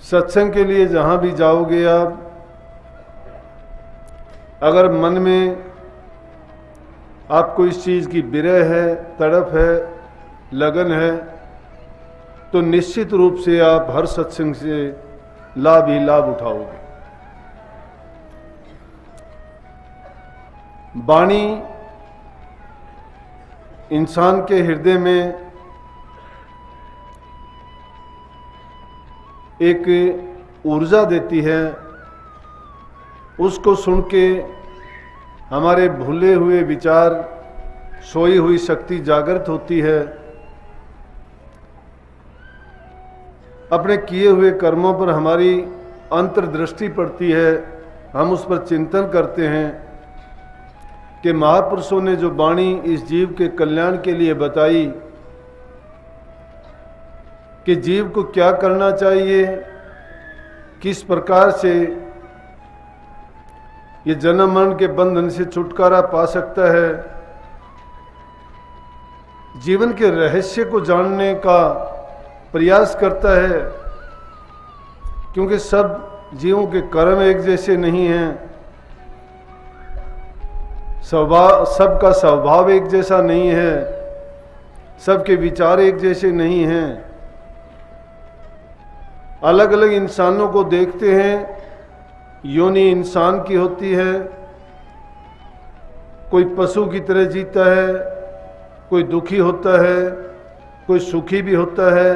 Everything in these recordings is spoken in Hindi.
सत्संग के लिए जहाँ भी जाओगे आप, अगर मन में आपको इस चीज़ की विरह है, तड़प है, लगन है, तो निश्चित रूप से आप हर सत्संग से लाभ ही लाभ उठाओगे। वाणी इंसान के हृदय में एक ऊर्जा देती है, उसको सुन के हमारे भूले हुए विचार, सोई हुई शक्ति जागृत होती है, अपने किए हुए कर्मों पर हमारी अंतर्दृष्टि पड़ती है, हम उस पर चिंतन करते हैं कि महापुरुषों ने जो वाणी इस जीव के कल्याण के लिए बताई कि जीव को क्या करना चाहिए, किस प्रकार से ये जन्म मरण के बंधन से छुटकारा पा सकता है, जीवन के रहस्य को जानने का प्रयास करता है, क्योंकि सब जीवों के कर्म एक जैसे नहीं हैं, सबका स्वभाव एक जैसा नहीं है, सबके विचार एक जैसे नहीं हैं। अलग अलग इंसानों को देखते हैं, योनि इंसान की होती है, कोई पशु की तरह जीता है, कोई दुखी होता है, कोई सुखी भी होता है,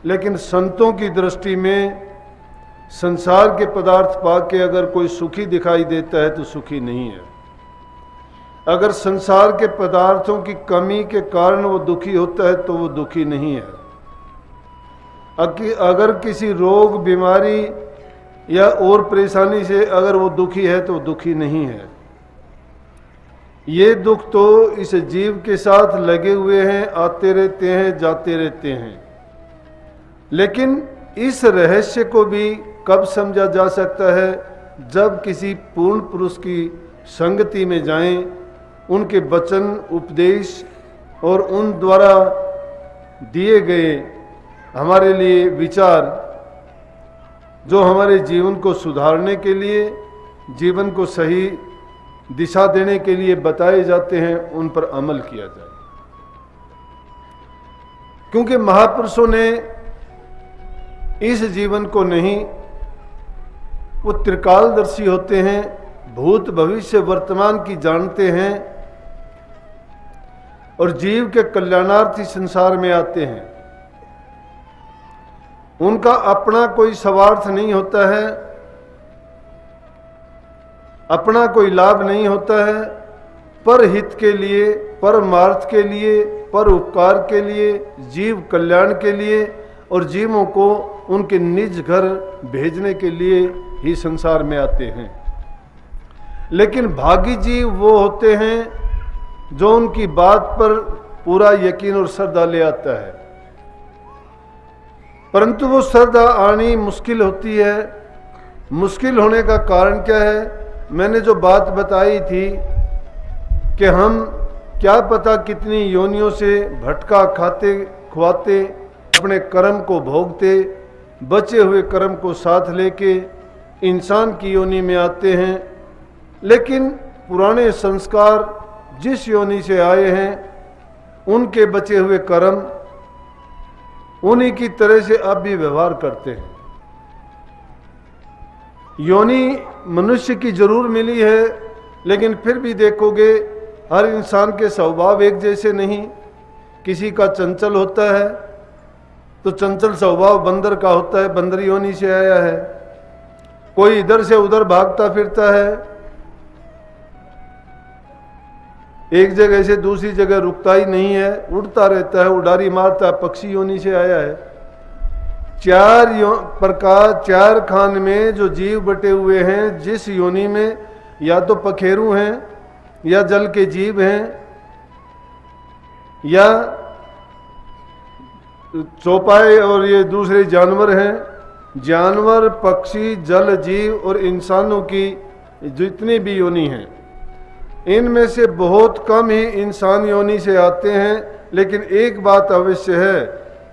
लेकिन संतों की दृष्टि में संसार के पदार्थ पाके अगर कोई सुखी दिखाई देता है तो सुखी नहीं है। अगर संसार के पदार्थों की कमी के कारण वो दुखी होता है तो वो दुखी नहीं है। अगर किसी रोग, बीमारी या और परेशानी से अगर वो दुखी है तो दुखी नहीं है। ये दुख तो इस जीव के साथ लगे हुए हैं, आते रहते हैं, जाते रहते हैं। लेकिन इस रहस्य को भी कब समझा जा सकता है? जब किसी पूर्ण पुरुष की संगति में जाएं, उनके वचन, उपदेश और उन द्वारा दिए गए हमारे लिए विचार, जो हमारे जीवन को सुधारने के लिए, जीवन को सही दिशा देने के लिए बताए जाते हैं, उन पर अमल किया जाए। क्योंकि महापुरुषों ने इस जीवन को नहीं, वो त्रिकालदर्शी होते हैं, भूत भविष्य वर्तमान की जानते हैं और जीव के कल्याणार्थी संसार में आते हैं। उनका अपना कोई स्वार्थ नहीं होता है, अपना कोई लाभ नहीं होता है, पर हित के लिए, परमार्थ के लिए, पर उपकार के लिए, जीव कल्याण के लिए और जीवों को उनके निज घर भेजने के लिए ही संसार में आते हैं। लेकिन भागी जीव वो होते हैं जो उनकी बात पर पूरा यकीन और श्रद्धा ले आता है, परंतु वो श्रद्धा आनी मुश्किल होती है। मुश्किल होने का कारण क्या है? मैंने जो बात बताई थी कि हम क्या पता कितनी योनियों से भटका खाते खुआते, अपने कर्म को भोगते, बचे हुए कर्म को साथ लेके इंसान की योनि में आते हैं। लेकिन पुराने संस्कार जिस योनि से आए हैं, उनके बचे हुए कर्म उन्हीं की तरह से अब भी व्यवहार करते हैं। योनि मनुष्य की जरूर मिली है, लेकिन फिर भी देखोगे हर इंसान के स्वभाव एक जैसे नहीं। किसी का चंचल होता है तो चंचल स्वभाव बंदर का होता है, बंदर योनि से आया है। कोई इधर से उधर भागता फिरता है, एक जगह से दूसरी जगह रुकता ही नहीं है, उड़ता रहता है, उड़ारी मारता है, पक्षी योनि से आया है। चार खान में जो जीव बटे हुए हैं, जिस योनि में या तो पखेरु हैं, या जल के जीव हैं, या चौपाए और ये दूसरे जानवर हैं। जानवर, पक्षी, जल जीव और इंसानों की जितनी भी योनि हैं, इनमें से बहुत कम ही इंसान योनि से आते हैं। लेकिन एक बात अवश्य है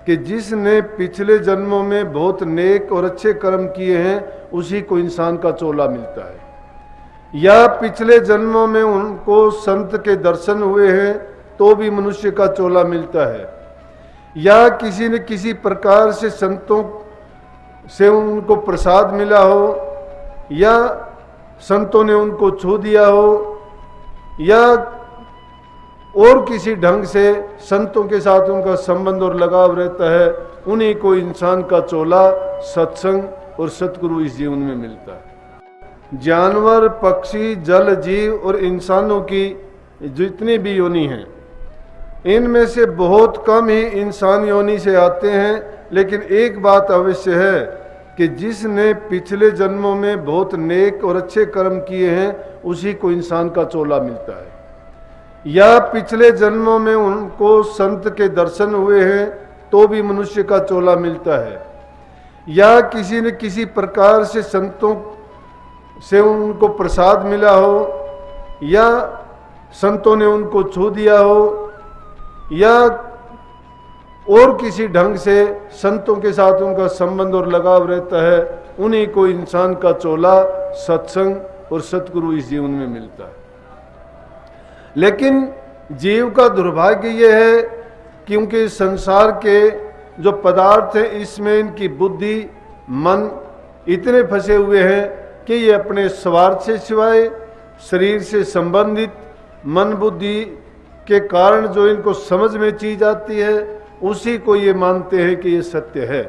कि जिसने पिछले जन्मों में बहुत नेक और अच्छे कर्म किए हैं उसी को इंसान का चोला मिलता है, या पिछले जन्मों में उनको संत के दर्शन हुए हैं तो भी मनुष्य का चोला मिलता है, या किसी न किसी प्रकार से संतों से उनको प्रसाद मिला हो, या संतों ने उनको छू दिया हो, या और किसी ढंग से संतों के साथ उनका संबंध और लगाव रहता है, उन्हीं को इंसान का चोला सत्संग और सतगुरु इस जीवन में मिलता है। जानवर, पक्षी, जल जीव और इंसानों की जितनी भी योनि हैं, इनमें से बहुत कम ही इंसान योनि से आते हैं, लेकिन एक बात अवश्य है कि जिसने पिछले जन्मों में बहुत नेक और अच्छे कर्म किए हैं उसी को इंसान का चोला मिलता है, या पिछले जन्मों में उनको संत के दर्शन हुए हैं तो भी मनुष्य का चोला मिलता है, या किसी न किसी प्रकार से संतों से उनको प्रसाद मिला हो, या संतों ने उनको छू दिया हो, या और किसी ढंग से संतों के साथ उनका संबंध और लगाव रहता है, उन्हीं को इंसान का चोला सत्संग और सतगुरु इस जीवन में मिलता है। लेकिन जीव का दुर्भाग्य यह है क्योंकि संसार के जो पदार्थ हैं इसमें इनकी बुद्धि मन इतने फंसे हुए हैं कि ये अपने स्वार्थ से सिवाय शरीर से संबंधित मन बुद्धि के कारण जो इनको समझ में चीज आती है उसी को ये मानते हैं कि ये सत्य है।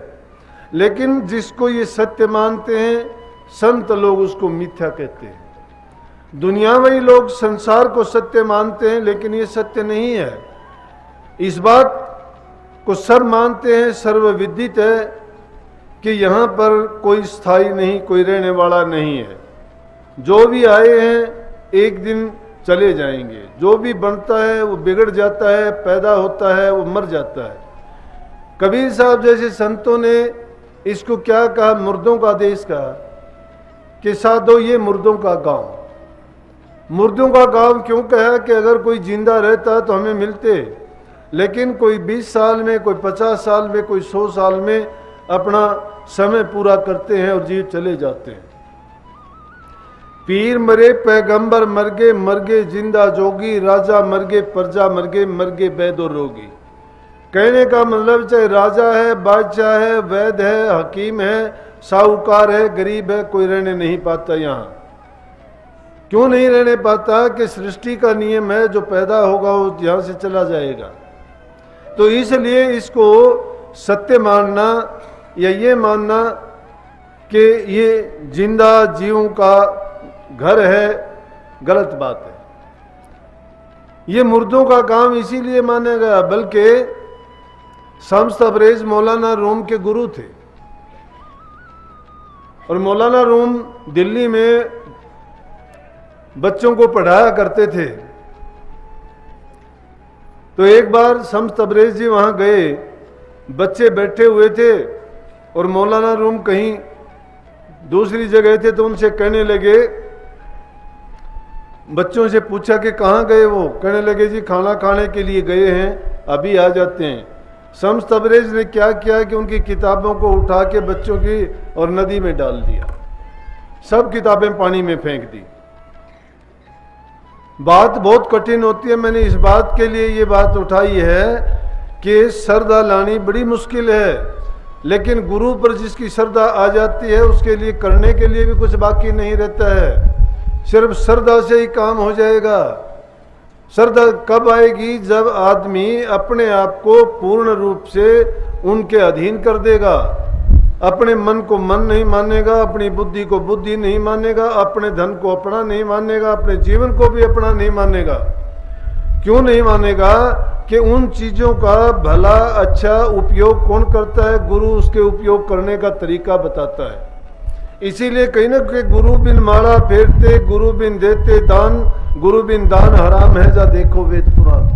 लेकिन जिसको ये सत्य मानते हैं संत लोग उसको मिथ्या कहते हैं। दुनियावी लोग संसार को सत्य मानते हैं लेकिन ये सत्य नहीं है। इस बात को सब मानते हैं, सर्वविदित है कि यहाँ पर कोई स्थायी नहीं, कोई रहने वाला नहीं है। जो भी आए हैं एक दिन चले जाएंगे, जो भी बनता है वो बिगड़ जाता है, पैदा होता है वो मर जाता है। कबीर साहब जैसे संतों ने इसको क्या कहा, मुर्दों का देश कहा कि साधो ये मुर्दों का गांव। मुर्दों का गांव क्यों कहा कि अगर कोई जिंदा रहता तो हमें मिलते, लेकिन कोई 20 साल में, कोई 50 साल में, कोई 100 साल में अपना समय पूरा करते हैं और जीव चले जाते हैं। पीर मरे पैगंबर मरगे, मरगे जिंदा जोगी, राजा मरगे प्रजा मरगे, मरगे वैद और रोगी। कहने का मतलब चाहे राजा है, बादशाह है, वैद है, हकीम है, साहूकार है, गरीब है, कोई रहने नहीं पाता यहाँ। क्यों नहीं रहने पाता कि सृष्टि का नियम है, जो पैदा होगा वो यहाँ से चला जाएगा। तो इसलिए इसको सत्य मानना या ये मानना कि ये जिंदा जीवों का घर है, गलत बात है। ये मुर्दों का काम इसीलिए माना गया, बल्कि शम्स तबरेज मौलाना रूम के गुरु थे और मौलाना रूम दिल्ली में बच्चों को पढ़ाया करते थे। तो एक बार शम्स तबरेज जी वहां गए, बच्चे बैठे हुए थे और मौलाना रूम कहीं दूसरी जगह थे, तो उनसे कहने लगे, बच्चों से पूछा कि कहाँ गए वो? कहने लगे जी खाना खाने के लिए गए हैं, अभी आ जाते हैं। शम्स तबरेज ने क्या किया कि उनकी किताबों को उठा के बच्चों की और नदी में डाल दिया, सब किताबें पानी में फेंक दी। बात बहुत कठिन होती है। मैंने इस बात के लिए ये बात उठाई है कि श्रद्धा लानी बड़ी मुश्किल है, लेकिन गुरु पर जिसकी श्रद्धा आ जाती है उसके लिए करने के लिए भी कुछ बाकी नहीं रहता है। सिर्फ श्रद्धा से ही काम हो जाएगा। श्रद्धा कब आएगी? जब आदमी अपने आप को पूर्ण रूप से उनके अधीन कर देगा, अपने मन को मन नहीं मानेगा, अपनी बुद्धि को बुद्धि नहीं मानेगा, अपने धन को अपना नहीं मानेगा, अपने जीवन को भी अपना नहीं मानेगा। क्यों नहीं मानेगा? कि उन चीजों का भला अच्छा उपयोग कौन करता है? गुरु उसके उपयोग करने का तरीका बताता है। इसीलिए कहीं ना कहीं गुरु बिन माला फेरते, गुरु बिन देते दान, गुरु बिन दान हराम है, जा देखो वेद पुराण।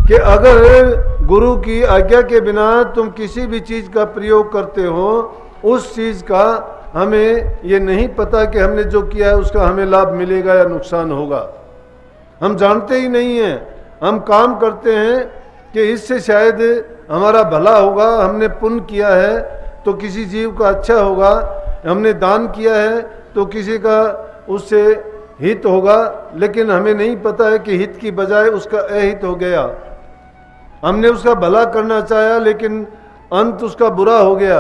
कि अगर गुरु की आज्ञा के बिना तुम किसी भी चीज का प्रयोग करते हो, उस चीज का हमें ये नहीं पता कि हमने जो किया है उसका हमें लाभ मिलेगा या नुकसान होगा। हम जानते ही नहीं हैं। हम काम करते हैं कि इससे शायद हमारा भला होगा, हमने पुण्य किया है तो किसी जीव का अच्छा होगा, हमने दान किया है तो किसी का उससे हित होगा, लेकिन हमें नहीं पता है कि हित की बजाय उसका अहित हो गया। हमने उसका भला करना चाहा लेकिन अंत उसका बुरा हो गया।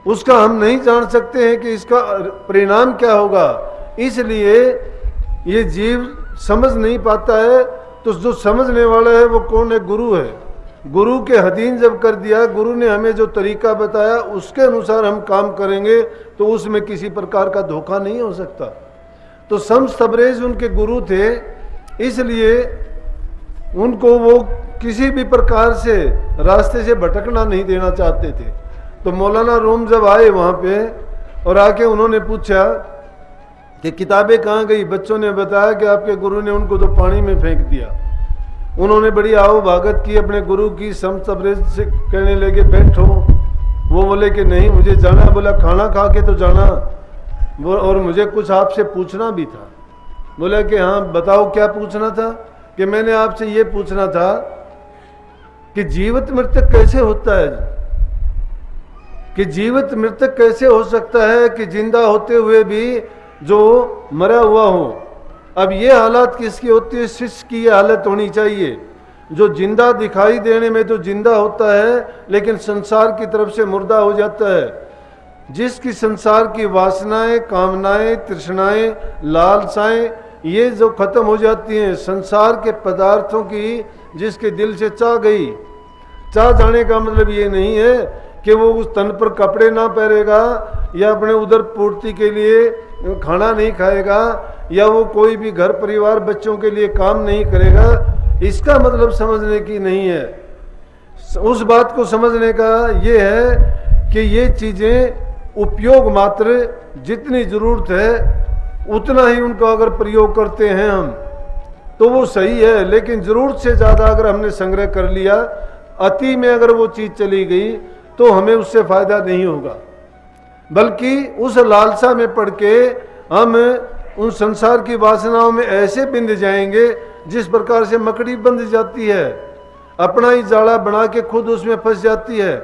उसका हम नहीं जान सकते हैं कि इसका परिणाम क्या होगा, इसलिए ये जीव समझ नहीं पाता है। तो जो समझने वाला है वो कौन है? गुरु है। गुरु के अधीन जब कर दिया, गुरु ने हमें जो तरीका बताया उसके अनुसार हम काम करेंगे तो उसमें किसी प्रकार का धोखा नहीं हो सकता। तो शम्स तबरेज उनके गुरु थे, इसलिए उनको वो किसी भी प्रकार से रास्ते से भटकना नहीं देना चाहते थे। तो मौलाना रूम जब आए वहाँ पे और आके उन्होंने पूछा कि किताबें कहाँ गई, बच्चों ने बताया कि आपके गुरु ने उनको तो पानी में फेंक दिया। उन्होंने बड़ी आओ भागत की अपने गुरु की। शम्स तबरेज से कहने लगे बैठो। वो बोले कि नहीं मुझे जाना। बोला खाना खा के तो जाना, वो और मुझे कुछ आपसे पूछना भी था। बोला कि हाँ बताओ क्या पूछना था? कि मैंने आपसे ये पूछना था कि जीवित मृतक कैसे होता है, कि जीवित मृतक कैसे हो सकता है कि जिंदा होते हुए भी जो मरा हुआ हो। अब ये हालत किसकी होती है? शिष्य की ये हालत होनी चाहिए जो जिंदा दिखाई देने में तो जिंदा होता है लेकिन संसार की तरफ से मुर्दा हो जाता है। जिसकी संसार की वासनाएं, कामनाएं, तृष्णाएं, लालसाएं ये जो खत्म हो जाती हैं, संसार के पदार्थों की जिसके दिल से चाह गई। चाह जाने का मतलब ये नहीं है कि वो उस तन पर कपड़े ना पहनेगा या अपने उदर पूर्ति के लिए खाना नहीं खाएगा या वो कोई भी घर परिवार बच्चों के लिए काम नहीं करेगा। इसका मतलब समझने की नहीं है। उस बात को समझने का ये है कि ये चीज़ें उपयोग मात्र, जितनी ज़रूरत है उतना ही उनको अगर प्रयोग करते हैं हम तो वो सही है। लेकिन ज़रूरत से ज़्यादा अगर हमने संग्रह कर लिया, अति में अगर वो चीज़ चली गई तो हमें उससे फायदा नहीं होगा, बल्कि उस लालसा में पड़ के हम उन संसार की वासनाओं में ऐसे बिंध जाएंगे जिस प्रकार से मकड़ी बंध जाती है, अपना ही जाड़ा बना के खुद उसमें फंस जाती है।